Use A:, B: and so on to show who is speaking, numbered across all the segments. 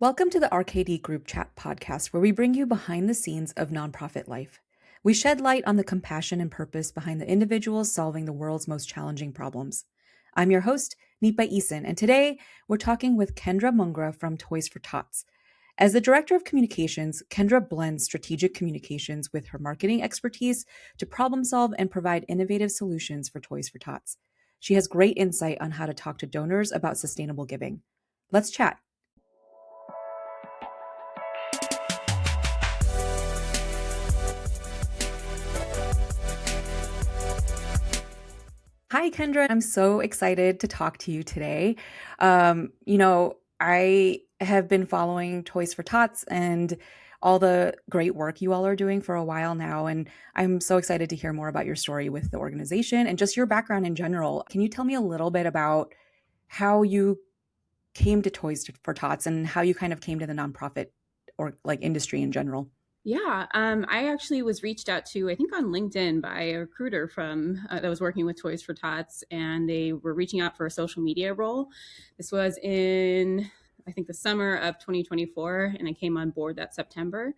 A: Welcome to the RKD Group Chat podcast, where we bring you behind the scenes of nonprofit life. We shed light on the compassion and purpose behind the individuals solving the world's most challenging problems. I'm your host, Nipa Eason, and today we're talking with Kendra Mungra from Toys for Tots. As the Director of Communications, Kendra blends strategic communications with her marketing expertise to problem solve and provide innovative solutions for Toys for Tots. She has great insight on how to talk to donors about sustainable giving. Let's chat. Hi, Kendra. I'm so excited to talk to you today. I have been following Toys for Tots and all the great work you all are doing for a while now. And I'm so excited to hear more about your story with the organization and just your background in general. Can you tell me a little bit about how you came to Toys for Tots and how you kind of came to the nonprofit or like industry in general?
B: Yeah, I actually was reached out to, I think on LinkedIn by a recruiter from that was working with Toys for Tots, and they were reaching out for a social media role. This was in, I think, the summer of 2024, and I came on board that September.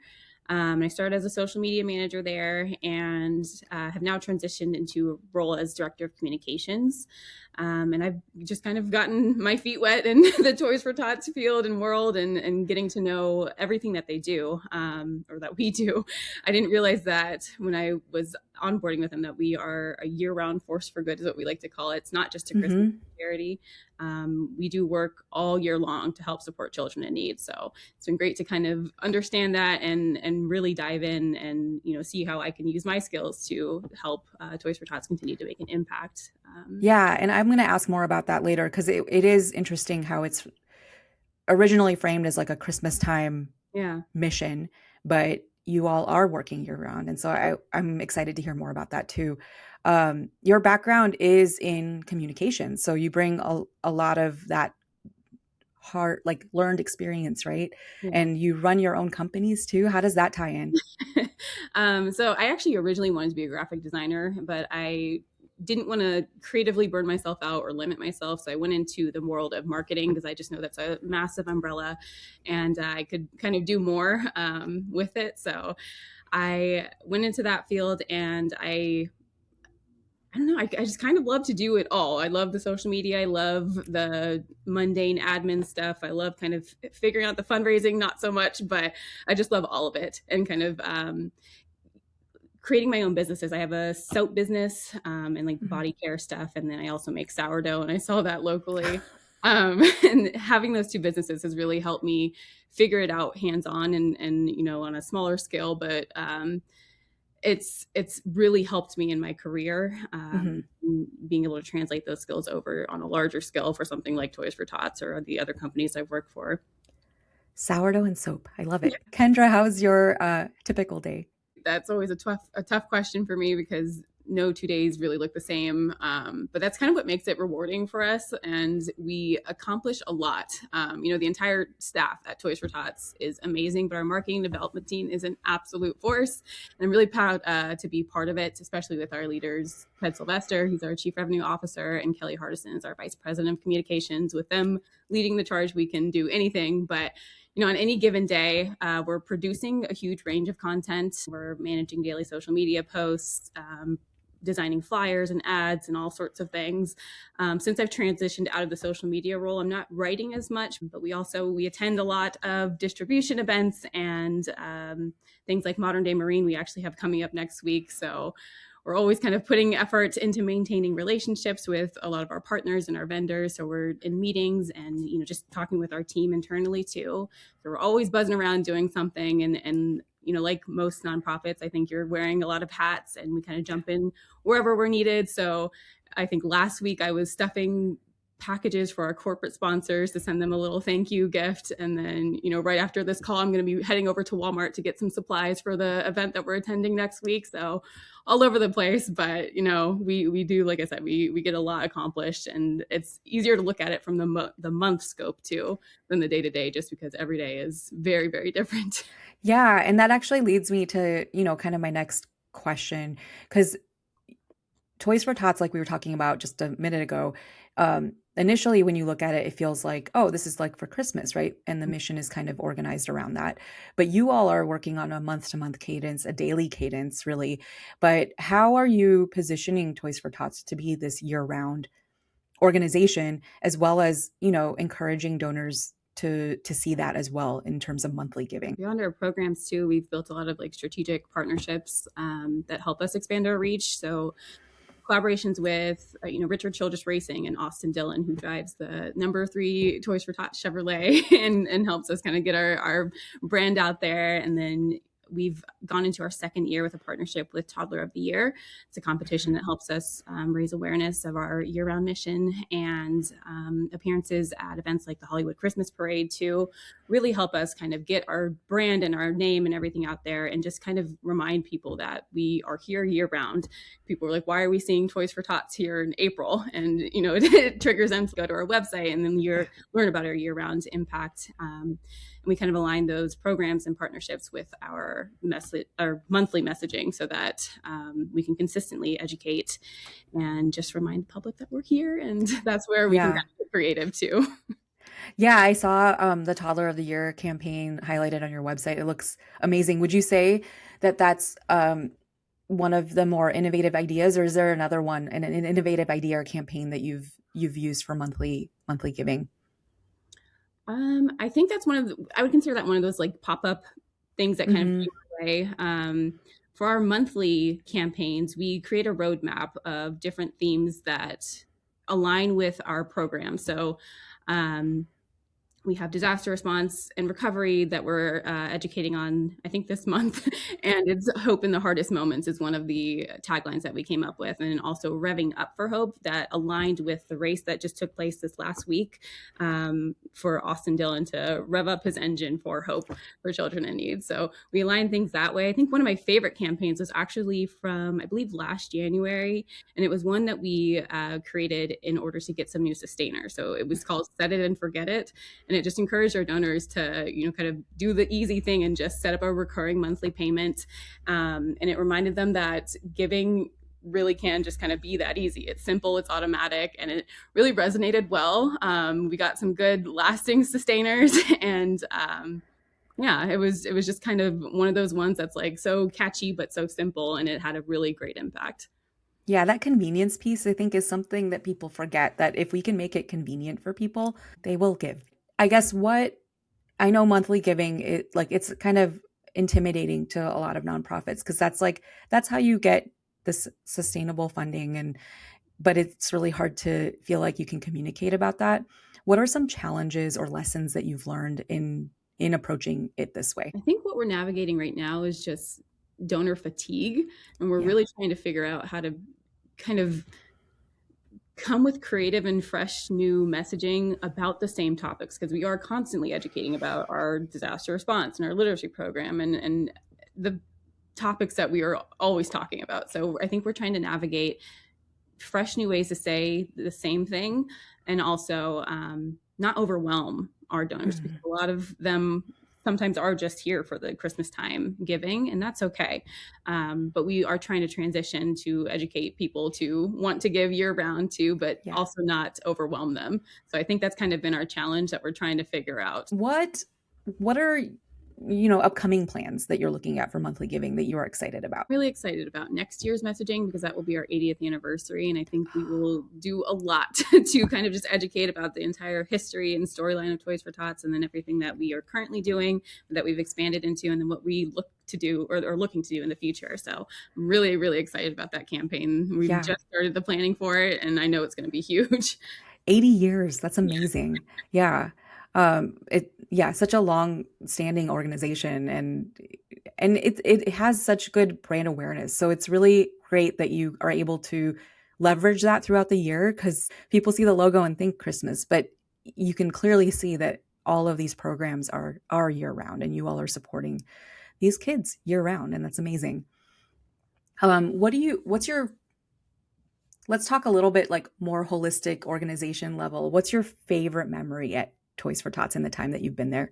B: I started as a social media manager there and have now transitioned into a role as director of communications. And I've just kind of gotten my feet wet in the Toys for Tots field and world and getting to know everything that they do or that we do. I didn't realize that when I was onboarding with them that we are a year-round force for good is what we like to call it. It's not just a Christmas charity. We do work all year long to help support children in need. So it's been great to kind of understand that and really dive in and see how I can use my skills to help Toys for Tots continue to make an impact.
A: Yeah, and I'm going to ask more about that later because it is interesting how it's originally framed as like a Christmas time mission, but you all are working year round. And so I'm excited to hear more about that too. Your background is in communication. So you bring a lot of that learned experience, right?
B: Yeah.
A: And you run your own companies too. How does that tie in?
B: So I actually originally wanted to be a graphic designer, but I didn't want to creatively burn myself out or limit myself. So I went into the world of marketing because I just know that's a massive umbrella and I could kind of do more with it. So I went into that field and I don't know, I just kind of love to do it all. I love the social media. I love the mundane admin stuff. I love kind of figuring out the fundraising, not so much, but I just love all of it and kind of creating my own businesses. I have a soap business and like body care stuff. And then I also make sourdough and I sell that locally. And having those two businesses has really helped me figure it out hands-on and on a smaller scale, but it's really helped me in my career, being able to translate those skills over on a larger scale for something like Toys for Tots or the other companies I've worked for.
A: Sourdough and soap. I love it. Kendra, how's your typical day?
B: That's always a tough question for me because no 2 days really look the same. But that's kind of what makes it rewarding for us. And we accomplish a lot. The entire staff at Toys for Tots is amazing, but our marketing development team is an absolute force. And I'm really proud to be part of it, especially with our leaders, Ted Sylvester, he's our Chief Revenue Officer, and Kelly Hardison is our Vice President of Communications. With them leading the charge, we can do anything. But on any given day, we're producing a huge range of content. We're managing daily social media posts, designing flyers and ads and all sorts of things. Since I've transitioned out of the social media role, I'm not writing as much, but we attend a lot of distribution events and things like Modern Day Marine we actually have coming up next week. So we're always kind of putting effort into maintaining relationships with a lot of our partners and our vendors. So we're in meetings and, just talking with our team internally too. So we're always buzzing around doing something. And like most nonprofits, I think you're wearing a lot of hats and we kind of jump in wherever we're needed. So I think last week I was stuffing packages for our corporate sponsors to send them a little thank you gift. And then, right after this call, I'm going to be heading over to Walmart to get some supplies for the event that we're attending next week. So all over the place, but we do, like I said, we get a lot accomplished and it's easier to look at it from the month scope too than the day-to-day, just because every day is very, very different.
A: Yeah. And that actually leads me to, kind of my next question, because Toys for Tots, like we were talking about just a minute ago, initially when you look at it, it feels like, oh, this is like for Christmas, right? And the mission is kind of organized around that. But you all are working on a month-to-month cadence, a daily cadence, really. But how are you positioning Toys for Tots to be this year-round organization, as well as, encouraging donors to see that as well in terms of monthly giving?
B: Beyond our programs too, we've built a lot of like strategic partnerships that help us expand our reach. So collaborations with Richard Childress Racing and Austin Dillon, who drives the number 3 Toys for Tots Chevrolet and helps us kind of get our brand out there. And then we've gone into our second year with a partnership with Toddler of the Year. It's a competition that helps us raise awareness of our year-round mission, and appearances at events like the Hollywood Christmas Parade to really help us kind of get our brand and our name and everything out there, and just kind of remind people that we are here year-round. People are like, why are we seeing Toys for Tots here in April? And, it triggers them to go to our website and then learn about our year-round impact. And we kind of align those programs and partnerships with our monthly messaging so that we can consistently educate and just remind the public that we're here. And that's where we can get creative too.
A: Yeah, I saw the Toddler of the Year campaign highlighted on your website. It looks amazing. Would you say that that's one of the more innovative ideas, or is there another one, an innovative idea or campaign that you've used for monthly giving?
B: I think that's I would consider that one of those like pop-up things that kind of away. For our monthly campaigns, we create a roadmap of different themes that align with our program. So we have disaster response and recovery that we're educating on, I think, this month. And it's hope in the hardest moments is one of the taglines that we came up with. And also revving up for hope, that aligned with the race that just took place this last week for Austin Dillon to rev up his engine for hope for children in need. So we align things that way. I think one of my favorite campaigns was actually from, I believe, last January. And it was one that we created in order to get some new sustainers. So it was called Set It and Forget It. And it just encouraged our donors to, kind of do the easy thing and just set up a recurring monthly payment. And it reminded them that giving really can just kind of be that easy. It's simple, it's automatic, and it really resonated well. We got some good lasting sustainers, and yeah, it was just kind of one of those ones that's like so catchy but so simple, and it had a really great impact.
A: Yeah, that convenience piece, I think, is something that people forget, that if we can make it convenient for people, they will give. I guess I know monthly giving, it's kind of intimidating to a lot of nonprofits, because that's how you get this sustainable funding, but it's really hard to feel like you can communicate about that. What are some challenges or lessons that you've learned in approaching it this way?
B: I think what we're navigating right now is just donor fatigue, and we're really trying to figure out how to kind of come with creative and fresh new messaging about the same topics, because we are constantly educating about our disaster response and our literacy program and the topics that we are always talking about. So I think we're trying to navigate fresh new ways to say the same thing, and also not overwhelm our donors, because a lot of them sometimes are just here for the Christmas time giving, and that's okay. But we are trying to transition to educate people to want to give year round too, but also not overwhelm them. So I think that's kind of been our challenge that we're trying to figure out.
A: What are upcoming plans that you're looking at for monthly giving that you are excited about?
B: Really excited about next year's messaging, because that will be our 80th anniversary. And I think we will do a lot to kind of just educate about the entire history and storyline of Toys for Tots, and then everything that we are currently doing, that we've expanded into, and then what we look to do or are looking to do in the future. So I'm really, really excited about that campaign. We've just started the planning for it, and I know it's going to be huge.
A: 80 years. That's amazing. Yeah. Such a long standing organization, and it has such good brand awareness. So it's really great that you are able to leverage that throughout the year, because people see the logo and think Christmas, but you can clearly see that all of these programs are year round, and you all are supporting these kids year round. And that's amazing. Let's talk a little bit like more holistic organization level. What's your favorite memory at Toys for Tots in the time that you've been there?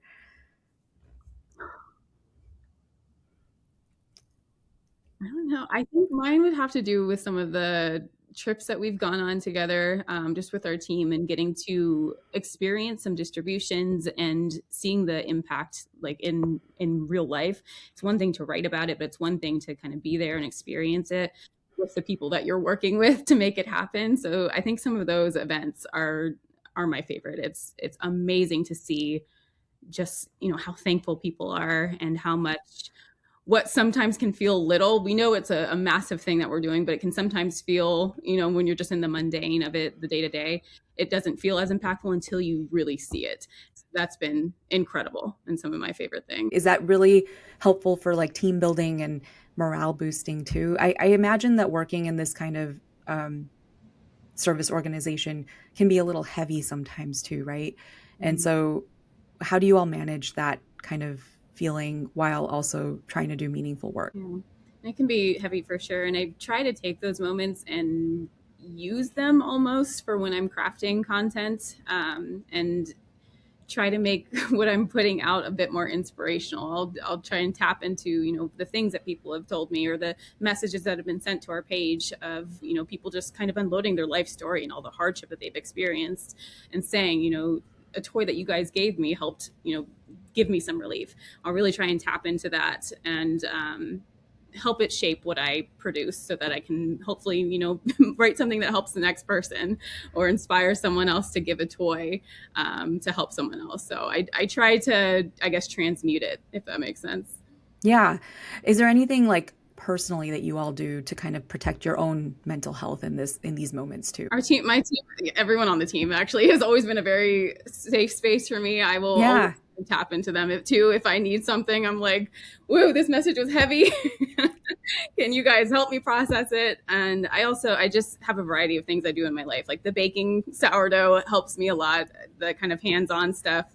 B: I don't know. I think mine would have to do with some of the trips that we've gone on together, just with our team, and getting to experience some distributions and seeing the impact like in real life. It's one thing to write about it, but it's one thing to kind of be there and experience it with the people that you're working with to make it happen. So I think some of those events are my favorite. It's amazing to see just, how thankful people are and how much what sometimes can feel little. We know it's a massive thing that we're doing, but it can sometimes feel, when you're just in the mundane of it, the day to day, it doesn't feel as impactful until you really see it. That's been incredible and some of my favorite things.
A: Is that really helpful for like team building and morale boosting too? I imagine that working in this kind of service organization can be a little heavy sometimes too, right? And so how do you all manage that kind of feeling while also trying to do meaningful work?
B: Yeah. It can be heavy for sure. And I try to take those moments and use them almost for when I'm crafting content, and try to make what I'm putting out a bit more inspirational. I'll try and tap into, the things that people have told me or the messages that have been sent to our page of, people just kind of unloading their life story and all the hardship that they've experienced and saying, a toy that you guys gave me helped, give me some relief. I'll really try and tap into that and help it shape what I produce so that I can hopefully, write something that helps the next person or inspire someone else to give a toy to help someone else. So I try to, I guess, transmute it, if that makes sense.
A: Yeah. Is there anything like personally that you all do to kind of protect your own mental health in these moments too?
B: My team, everyone on the team actually has always been a very safe space for me. I will always tap into them if I need something. I'm like, whoa, this message was heavy. Can you guys help me process it? And I just have a variety of things I do in my life. Like the baking sourdough helps me a lot, the kind of hands-on stuff.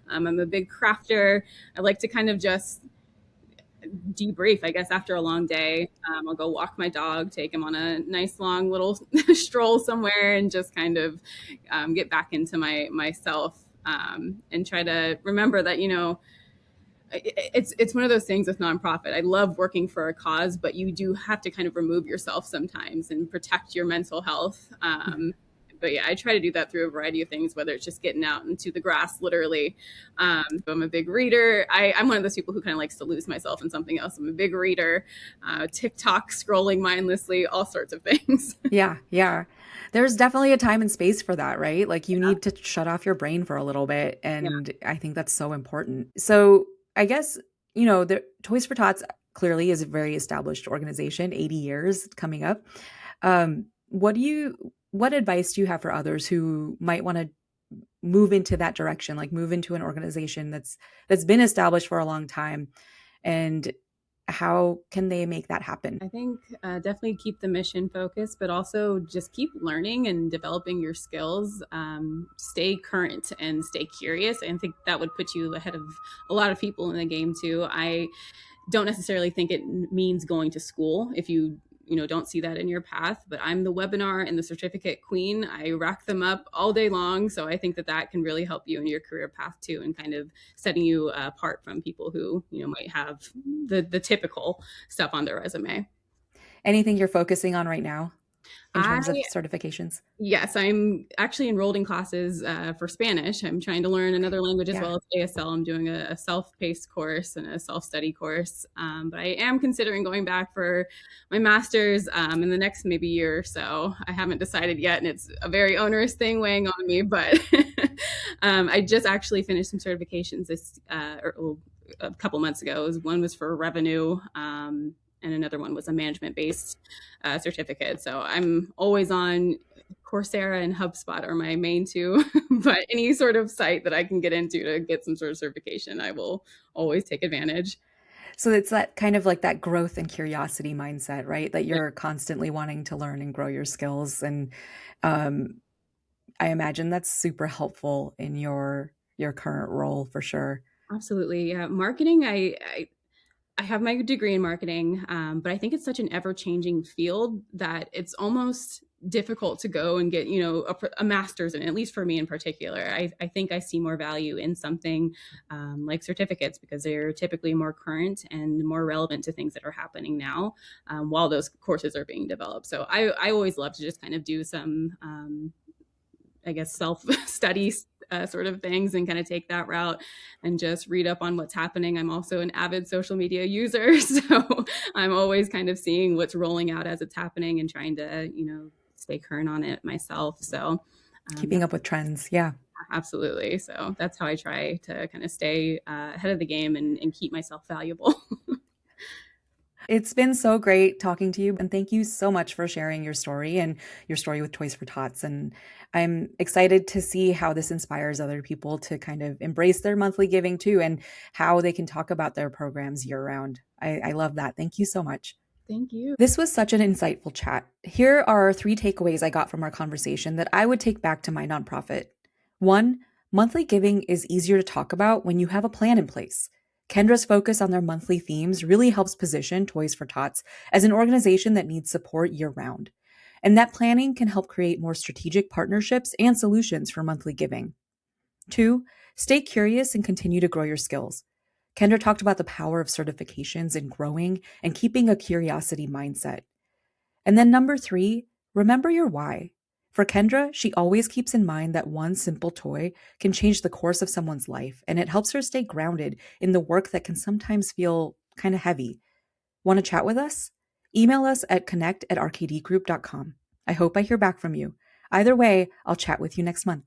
B: I'm a big crafter. I like to kind of just debrief, I guess, after a long day. I'll go walk my dog, take him on a nice long little stroll somewhere, and just kind of get back into myself, and try to remember that, it's one of those things with nonprofit. I love working for a cause, but you do have to kind of remove yourself sometimes and protect your mental health. But yeah, I try to do that through a variety of things, whether it's just getting out into the grass, literally. I'm a big reader. I'm one of those people who kind of likes to lose myself in something else. I'm a big reader, TikTok, scrolling mindlessly, all sorts of things.
A: Yeah. There's definitely a time and space for that, right? Like you need to shut off your brain for a little bit. And I think that's so important. So I guess, the Toys for Tots clearly is a very established organization, 80 years coming up. What advice do you have for others who might want to move into that direction, like move into an organization that's been established for a long time, and how can they make that happen?
B: I think definitely keep the mission focused, but also just keep learning and developing your skills. Stay current and stay curious. I think that would put you ahead of a lot of people in the game too. I don't necessarily think it means going to school if you don't see that in your path, but I'm the webinar and the certificate queen. I rack them up all day long. So I think that can really help you in your career path too, and kind of setting you apart from people who, might have the typical stuff on their resume.
A: Anything you're focusing on right now in terms of certifications?
B: Yes, I'm actually enrolled in classes for Spanish. I'm trying to learn another language as well as ASL. I'm doing a self-paced course and a self-study course. But I am considering going back for my master's in the next maybe year or so. I haven't decided yet, and it's a very onerous thing weighing on me. But I just actually finished some certifications a couple months ago. One was for revenue, and another one was a management-based certificate. So I'm always on. Coursera and HubSpot are my main two, but any sort of site that I can get into to get some sort of certification, I will always take advantage.
A: So it's that kind of like that growth and curiosity mindset, right? That you're constantly wanting to learn and grow your skills. And I imagine that's super helpful in your current role for sure.
B: Absolutely. Yeah. Marketing, I have my degree in marketing, but I think it's such an ever-changing field that it's almost difficult to go and get, a master's in, at least for me in particular. I think I see more value in something like certificates, because they're typically more current and more relevant to things that are happening now, while those courses are being developed. So I always love to just kind of do some, I guess, self-study sort of things, and kind of take that route and just read up on what's happening. I'm also an avid social media user, so I'm always kind of seeing what's rolling out as it's happening and trying to, stay current on it myself. So
A: keeping up with trends. Yeah.
B: Absolutely. So that's how I try to kind of stay ahead of the game and keep myself valuable.
A: It's been so great talking to you, and thank you so much for sharing your story and your story with Toys for Tots. And I'm excited to see how this inspires other people to kind of embrace their monthly giving too, and how they can talk about their programs year round. I love that. Thank you so much.
B: Thank you.
A: This was such an insightful chat. Here are 3 takeaways I got from our conversation that I would take back to my nonprofit. 1, monthly giving is easier to talk about when you have a plan in place. Kendra's focus on their monthly themes really helps position Toys for Tots as an organization that needs support year-round. And that planning can help create more strategic partnerships and solutions for monthly giving. 2, stay curious and continue to grow your skills. Kendra talked about the power of certifications in growing and keeping a curiosity mindset. And then number 3, remember your why. For Kendra, she always keeps in mind that one simple toy can change the course of someone's life, and it helps her stay grounded in the work that can sometimes feel kind of heavy. Want to chat with us? Email us at connect@rkdgroup.com. I hope I hear back from you. Either way, I'll chat with you next month.